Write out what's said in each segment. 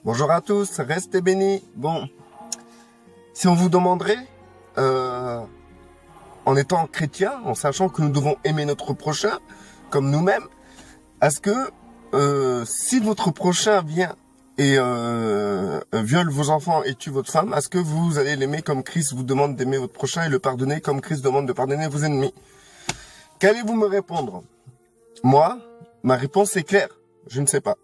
Bonjour à tous, restez bénis. Bon, si on vous demanderait, en étant chrétien, en sachant que nous devons aimer notre prochain comme nous-mêmes, est-ce que si votre prochain vient et viole vos enfants et tue votre femme, est-ce que vous allez l'aimer comme Christ vous demande d'aimer votre prochain et le pardonner comme Christ demande de pardonner vos ennemis? Qu'allez-vous me répondre? Moi, ma réponse est claire. Je ne sais pas.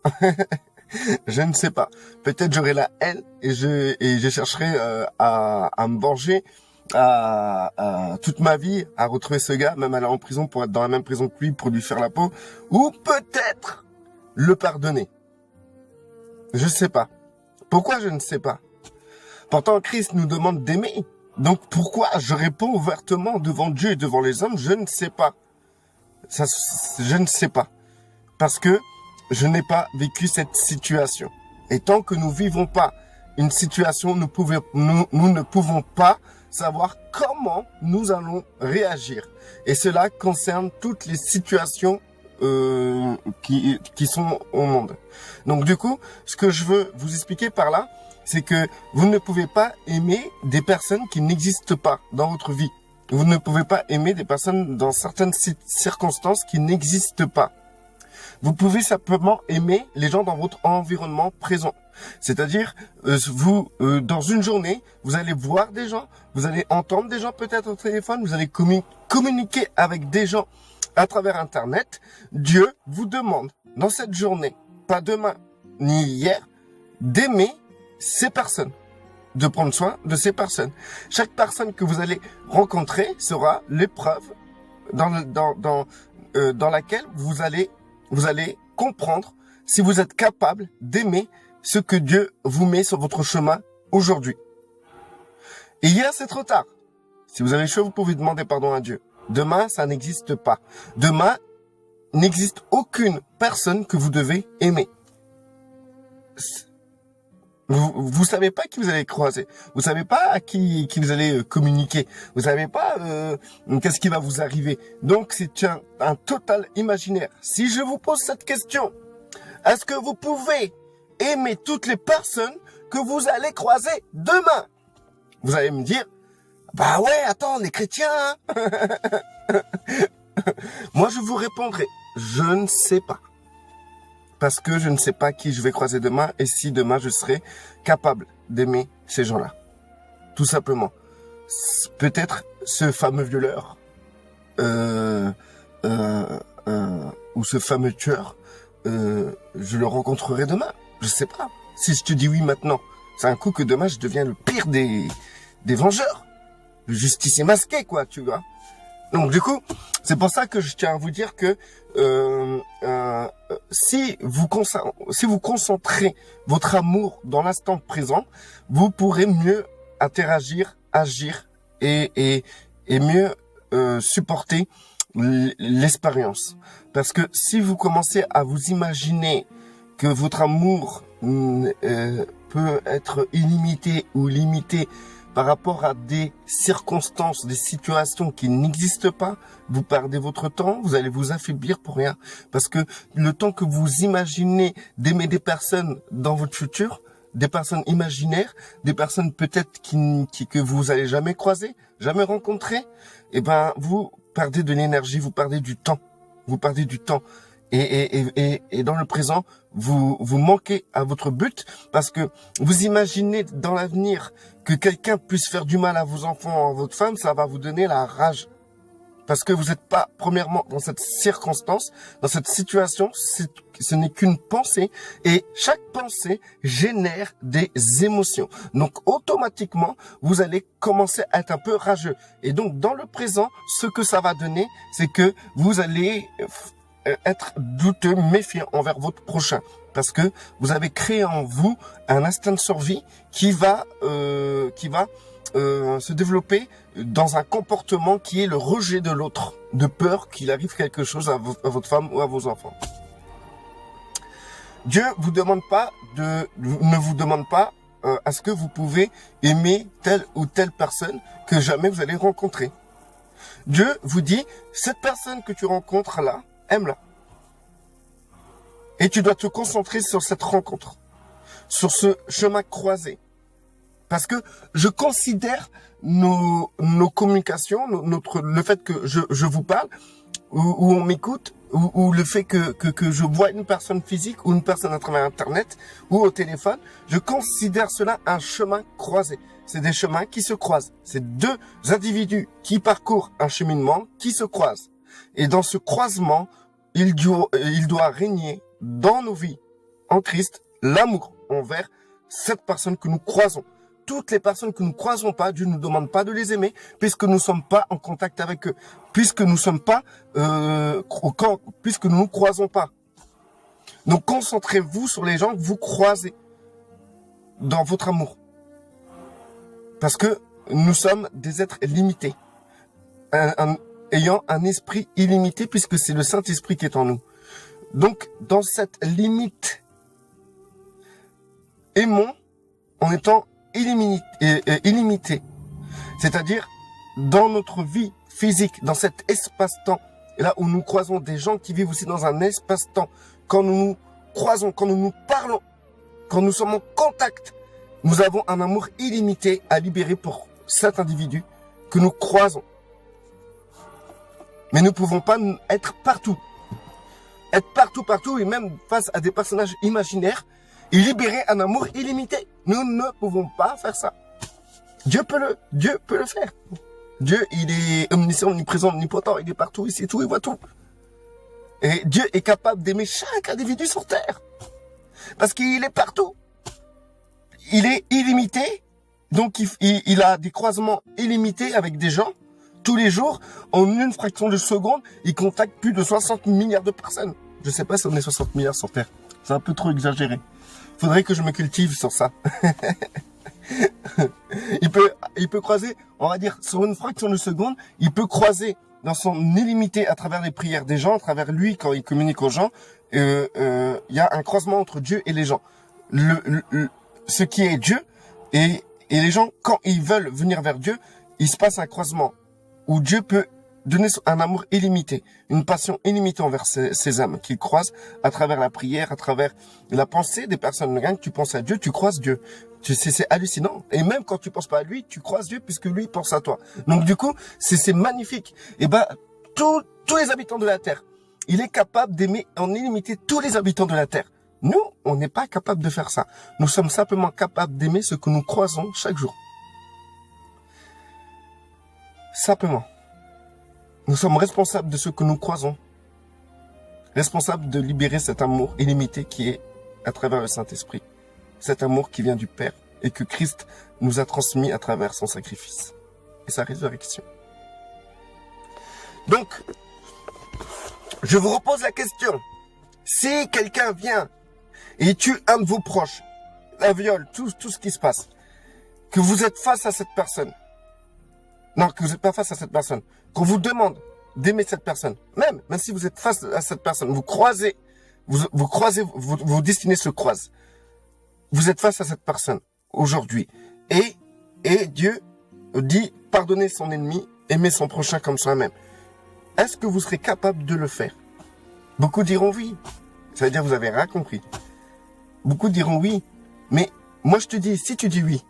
Je ne sais pas. Peut-être j'aurai la haine et je chercherai à me venger à toute ma vie, à retrouver ce gars, même aller en prison pour être dans la même prison que lui, pour lui faire la peau, ou peut-être le pardonner. Je ne sais pas. Pourquoi je ne sais pas? Pourtant, Christ nous demande d'aimer. Donc pourquoi je réponds ouvertement devant Dieu et devant les hommes? Je ne sais pas. Je ne sais pas. Parce que je n'ai pas vécu cette situation. Et tant que nous vivons pas une situation, nous ne pouvons pas savoir comment nous allons réagir. Et cela concerne toutes les situations qui sont au monde. Donc du coup, ce que je veux vous expliquer par là, c'est que vous ne pouvez pas aimer des personnes qui n'existent pas dans votre vie. Vous ne pouvez pas aimer des personnes dans certaines circonstances qui n'existent pas. Vous pouvez simplement aimer les gens dans votre environnement présent. C'est-à-dire, dans une journée, vous allez voir des gens, vous allez entendre des gens peut-être au téléphone, vous allez communiquer avec des gens à travers Internet. Dieu vous demande, dans cette journée, pas demain ni hier, d'aimer ces personnes, de prendre soin de ces personnes. Chaque personne que vous allez rencontrer sera l'épreuve dans laquelle vous allez comprendre si vous êtes capable d'aimer ce que Dieu vous met sur votre chemin aujourd'hui. Et hier, c'est trop tard. Si vous avez chaud, vous pouvez demander pardon à Dieu. Demain, ça n'existe pas. Demain, n'existe aucune personne que vous devez aimer. Vous savez pas qui vous allez croiser. Vous savez pas à qui vous allez communiquer. Vous savez pas qu'est-ce qui va vous arriver. Donc c'est un total imaginaire. Si je vous pose cette question, est-ce que vous pouvez aimer toutes les personnes que vous allez croiser demain? Vous allez me dire, bah ouais, attends, on est chrétiens. Hein. Moi je vous répondrai, je ne sais pas. Parce que je ne sais pas qui je vais croiser demain et si demain je serai capable d'aimer ces gens-là. Tout simplement. Peut-être ce fameux violeur ou ce fameux tueur, je le rencontrerai demain. Je sais pas. Si je te dis oui maintenant, c'est un coup que demain je deviens le pire des vengeurs. Le justicier masqué, quoi, tu vois. Donc du coup, c'est pour ça que je tiens à vous dire que si vous concentrez votre amour dans l'instant présent, vous pourrez mieux interagir, agir et mieux supporter l'expérience. Parce que si vous commencez à vous imaginer que votre amour peut être illimité ou limité par rapport à des circonstances, des situations qui n'existent pas, vous perdez votre temps, vous allez vous affaiblir pour rien. Parce que le temps que vous imaginez d'aimer des personnes dans votre futur, des personnes imaginaires, des personnes peut-être que vous allez jamais croiser, jamais rencontrer, eh ben, vous perdez de l'énergie, vous perdez du temps. Vous perdez du temps. Et dans le présent, vous manquez à votre but parce que vous imaginez dans l'avenir que quelqu'un puisse faire du mal à vos enfants, à votre femme, ça va vous donner la rage. Parce que vous n'êtes pas, premièrement, dans cette circonstance, dans cette situation, ce n'est qu'une pensée et chaque pensée génère des émotions. Donc, automatiquement, vous allez commencer à être un peu rageux. Et donc, dans le présent, ce que ça va donner, c'est que vous allez être douteux, méfiant envers votre prochain. Parce que vous avez créé en vous un instinct de survie qui va se développer dans un comportement qui est le rejet de l'autre, de peur qu'il arrive quelque chose à votre femme ou à vos enfants. Dieu ne vous demande pas est-ce que vous pouvez aimer telle ou telle personne que jamais vous allez rencontrer. Dieu vous dit, cette personne que tu rencontres là, aime-la. Et tu dois te concentrer sur cette rencontre. sur ce chemin croisé. Parce que je considère nos communications, le fait que je vous parle, ou on m'écoute, ou le fait que je vois une personne physique ou une personne à travers Internet ou au téléphone, je considère cela un chemin croisé. C'est des chemins qui se croisent. C'est deux individus qui parcourent un cheminement qui se croisent. Et dans ce croisement, il doit régner dans nos vies, en Christ, l'amour envers cette personne que nous croisons. Toutes les personnes que nous croisons pas, Dieu ne nous demande pas de les aimer, puisque nous ne sommes pas en contact avec eux, puisque nous sommes pas, puisque nous ne croisons pas. Donc concentrez-vous sur les gens que vous croisez dans votre amour. Parce que nous sommes des êtres limités, ayant un esprit illimité, puisque c'est le Saint-Esprit qui est en nous. Donc, dans cette limite, aimons en étant illimité. C'est-à-dire, dans notre vie physique, dans cet espace-temps, et là où nous croisons des gens qui vivent aussi dans un espace-temps, quand nous nous croisons, quand nous nous parlons, quand nous sommes en contact, nous avons un amour illimité à libérer pour cet individu que nous croisons. Mais nous ne pouvons pas être partout. Être partout et même face à des personnages imaginaires et libérer un amour illimité. Nous ne pouvons pas faire ça. Dieu peut le faire. Dieu, il est omniscient, omniprésent, omnipotent, il est partout, il sait tout, il voit tout. Et Dieu est capable d'aimer chaque individu sur terre. Parce qu'il est partout. Il est illimité, donc il a des croisements illimités avec des gens. Tous les jours, en une fraction de seconde, il contacte plus de 60 milliards de personnes. Je sais pas si on est 60 milliards sur Terre. C'est un peu trop exagéré. Faudrait que je me cultive sur ça. il peut croiser, on va dire, sur une fraction de seconde, il peut croiser dans son illimité à travers les prières des gens, à travers lui quand il communique aux gens. Il y a un croisement entre Dieu et les gens. Ce qui est Dieu et les gens, quand ils veulent venir vers Dieu, il se passe un croisement où Dieu peut donner un amour illimité, une passion illimitée envers ces âmes qu'il croise à travers la prière, à travers la pensée des personnes. Rien que tu penses à Dieu, tu croises Dieu. C'est hallucinant. Et même quand tu penses pas à lui, tu croises Dieu puisque lui pense à toi. Donc du coup, c'est magnifique. Et tous les habitants de la terre, il est capable d'aimer en illimité tous les habitants de la terre. Nous, on n'est pas capable de faire ça. Nous sommes simplement capables d'aimer ce que nous croisons chaque jour. Simplement. Nous sommes responsables de ce que nous croisons. Responsables de libérer cet amour illimité qui est à travers le Saint-Esprit. Cet amour qui vient du Père et que Christ nous a transmis à travers son sacrifice et sa résurrection. Donc, je vous repose la question. Si quelqu'un vient et tue un de vos proches, la viole, tout ce qui se passe, que vous êtes face à cette personne, non, que vous n'êtes pas face à cette personne, qu'on vous demande d'aimer cette personne, même si vous êtes face à cette personne, vous croisez, vos destinées se croisent. Vous êtes face à cette personne aujourd'hui. Et Dieu dit, pardonnez son ennemi, aimez son prochain comme soi-même. Est-ce que vous serez capable de le faire? Beaucoup diront oui. Ça veut dire que vous avez rien compris. Beaucoup diront oui. Mais moi je te dis, si tu dis oui,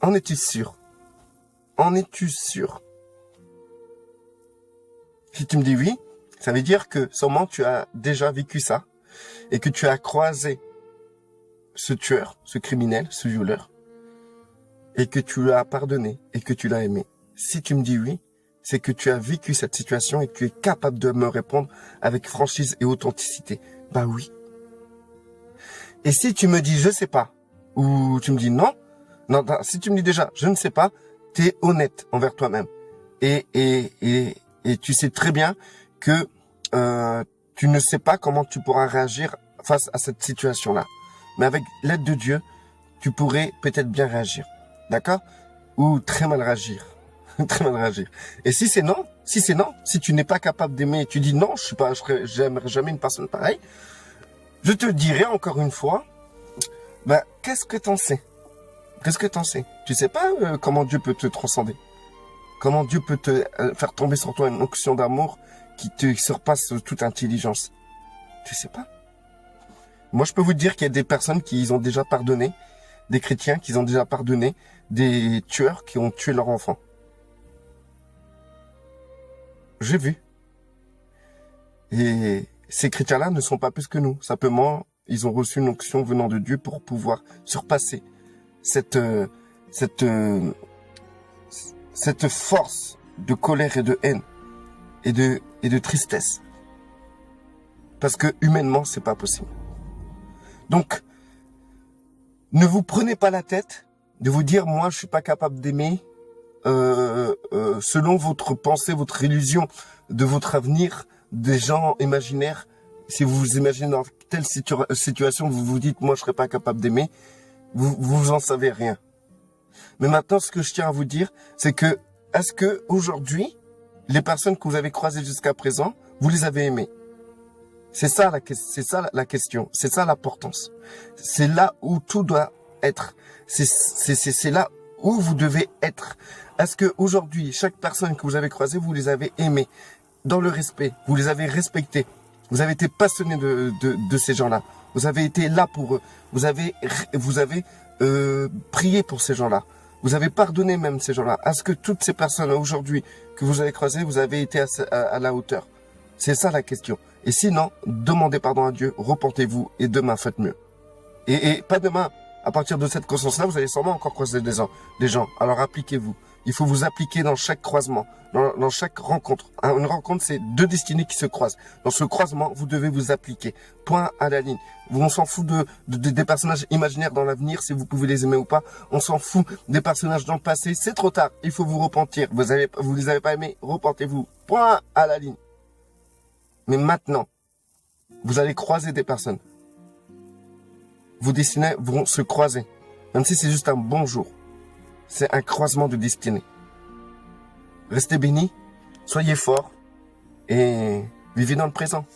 en es-tu sûr? En es-tu sûr? Si tu me dis oui, ça veut dire que sûrement tu as déjà vécu ça et que tu as croisé ce tueur, ce criminel, ce violeur et que tu l'as pardonné et que tu l'as aimé. Si tu me dis oui, c'est que tu as vécu cette situation et que tu es capable de me répondre avec franchise et authenticité. Bah oui. Et si tu me dis je sais pas ou tu me dis non, si tu me dis déjà je ne sais pas, t'es honnête envers toi-même et tu sais très bien que tu ne sais pas comment tu pourras réagir face à cette situation-là. Mais avec l'aide de Dieu, tu pourrais peut-être bien réagir, d'accord? Ou très mal réagir, très mal réagir. Et si c'est non, si tu n'es pas capable d'aimer, tu dis non, j'aimerais jamais une personne pareille, je te dirai encore une fois, qu'est-ce que t'en sais? Qu'est-ce que t'en sais? Tu sais pas comment Dieu peut te transcender? Comment Dieu peut te faire tomber sur toi une onction d'amour qui te surpasse toute intelligence? Tu sais pas? Moi, je peux vous dire qu'il y a des personnes qui ont déjà pardonné, des chrétiens qui ont déjà pardonné, des tueurs qui ont tué leur enfant. J'ai vu. Et ces chrétiens-là ne sont pas plus que nous. Simplement, ils ont reçu une onction venant de Dieu pour pouvoir surpasser cette force de colère et de haine et de tristesse. Parce que humainement, c'est pas possible. Donc, ne vous prenez pas la tête de vous dire, moi, je suis pas capable d'aimer, selon votre pensée, votre illusion de votre avenir, des gens imaginaires. Si vous vous imaginez dans telle situation, vous vous dites, moi, je serais pas capable d'aimer, vous en savez rien. Mais maintenant, ce que je tiens à vous dire, c'est que, est-ce que aujourd'hui, les personnes que vous avez croisées jusqu'à présent, vous les avez aimées? C'est ça la question. C'est ça l'importance. C'est là où tout doit être. C'est là où vous devez être. Est-ce que aujourd'hui, chaque personne que vous avez croisée, vous les avez aimées dans le respect, vous les avez respectées, vous avez été passionné de ces gens-là, vous avez été là pour eux, vous avez prié pour ces gens-là, vous avez pardonné même ces gens-là. Est-ce que toutes ces personnes aujourd'hui que vous avez croisées, vous avez été à la hauteur? C'est ça la question. Et sinon, demandez pardon à Dieu, repentez-vous et demain faites mieux. Et pas demain. À partir de cette conscience-là, vous allez sûrement encore croiser des gens. Alors appliquez-vous. Il faut vous appliquer dans chaque croisement, dans chaque rencontre. Une rencontre, c'est deux destinées qui se croisent. Dans ce croisement, vous devez vous appliquer. Point à la ligne. On s'en fout des personnages imaginaires dans l'avenir, si vous pouvez les aimer ou pas. On s'en fout des personnages dans le passé. C'est trop tard. Il faut vous repentir. Vous les avez pas aimés. Repentez-vous. Point à la ligne. Mais maintenant, vous allez croiser des personnes. Vos destinées vont se croiser. Même si c'est juste un bonjour. C'est un croisement de destinée. Restez bénis, soyez forts et vivez dans le présent.